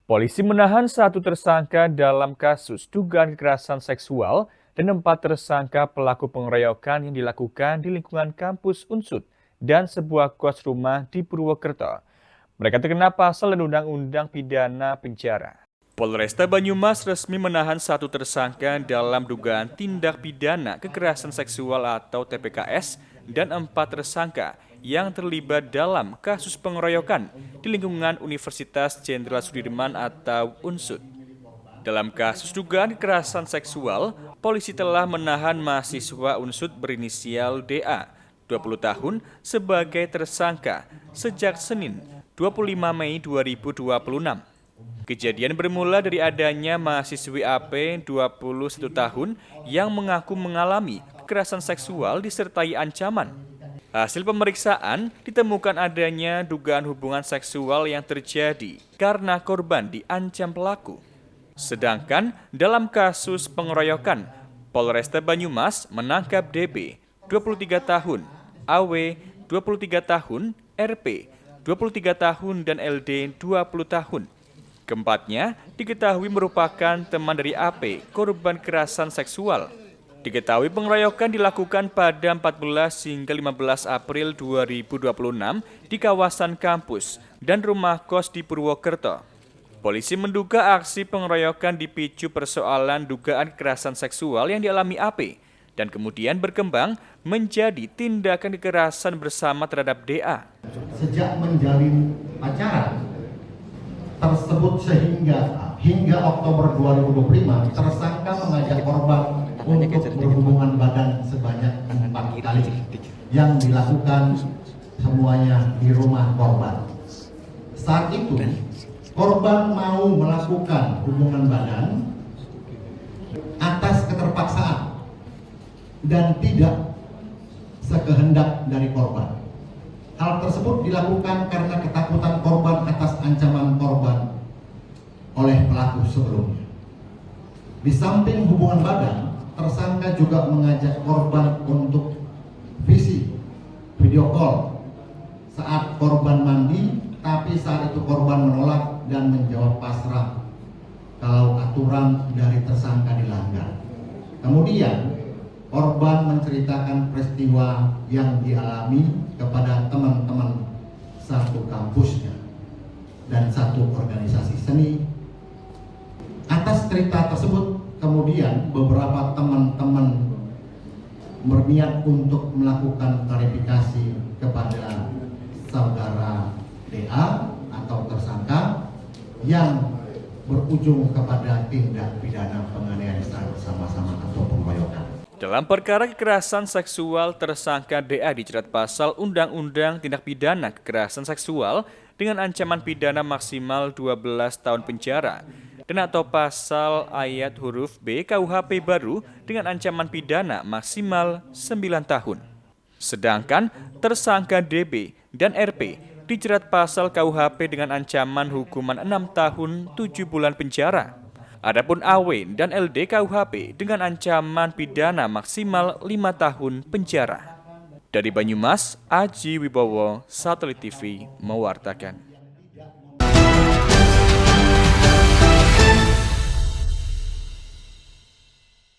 Polisi menahan satu tersangka dalam kasus dugaan kekerasan seksual dan 4 tersangka pelaku pengeroyokan yang dilakukan di lingkungan kampus Unsud dan sebuah kos rumah di Purwokerto. Mereka terkena pasal dan undang-undang pidana penjara. Polresta Banyumas resmi menahan satu tersangka dalam dugaan tindak pidana kekerasan seksual atau TPKS dan 4 tersangka yang terlibat dalam kasus pengeroyokan di lingkungan Universitas Jenderal Sudirman atau UNSUD. Dalam kasus dugaan kekerasan seksual, polisi telah menahan mahasiswa UNSUD berinisial DA, 20 tahun, sebagai tersangka sejak Senin 25 Mei 2026. Kejadian bermula dari adanya mahasiswi AP 21 tahun yang mengaku mengalami kekerasan seksual disertai ancaman. Hasil pemeriksaan ditemukan adanya dugaan hubungan seksual yang terjadi karena korban diancam pelaku. Sedangkan dalam kasus pengeroyokan, Polresta Banyumas menangkap DB 23 tahun, AW 23 tahun, RP 23 tahun dan LD 20 tahun. Keempatnya diketahui merupakan teman dari AP, korban kekerasan seksual. Diketahui pengeroyokan dilakukan pada 14 hingga 15 April 2026 di kawasan kampus dan rumah kos di Purwokerto. Polisi menduga aksi pengeroyokan dipicu persoalan dugaan kekerasan seksual yang dialami AP dan kemudian berkembang menjadi tindakan kekerasan bersama terhadap DA. Sejak menjalin pacaran tersebut hingga Oktober 2025, tersangka mengajak korban untuk berhubungan badan sebanyak 4 kali yang dilakukan semuanya di rumah korban. Saat itu, korban mau melakukan hubungan badan atas keterpaksaan dan tidak sekehendak dari korban. Hal tersebut dilakukan karena ketakutan korban atas ancaman korban oleh pelaku sebelumnya. Di samping hubungan badan, tersangka juga mengajak korban untuk video call saat korban mandi, tapi saat itu korban menolak dan menjawab pasrah kalau aturan dari tersangka dilanggar. Kemudian korban menceritakan peristiwa yang dialami kepada teman-teman satu kampusnya dan satu organisasi seni. Atas cerita tersebut, kemudian beberapa teman-teman berniat untuk melakukan klarifikasi kepada saudara DA atau tersangka yang berujung kepada tindak pidana penganiayaan secara bersama-sama atau pengeroyokan. Dalam perkara kekerasan seksual, tersangka DA dijerat pasal Undang-Undang Tindak Pidana Kekerasan Seksual dengan ancaman pidana maksimal 12 tahun penjara dan atau pasal ayat huruf B KUHP baru dengan ancaman pidana maksimal 9 tahun. Sedangkan tersangka DB dan RP dijerat pasal KUHP dengan ancaman hukuman 6 tahun 7 bulan penjara. Adapun AW dan LD KUHP dengan ancaman pidana maksimal 5 tahun penjara. Dari Banyumas, Aji Wibowo, Satelit TV mewartakan.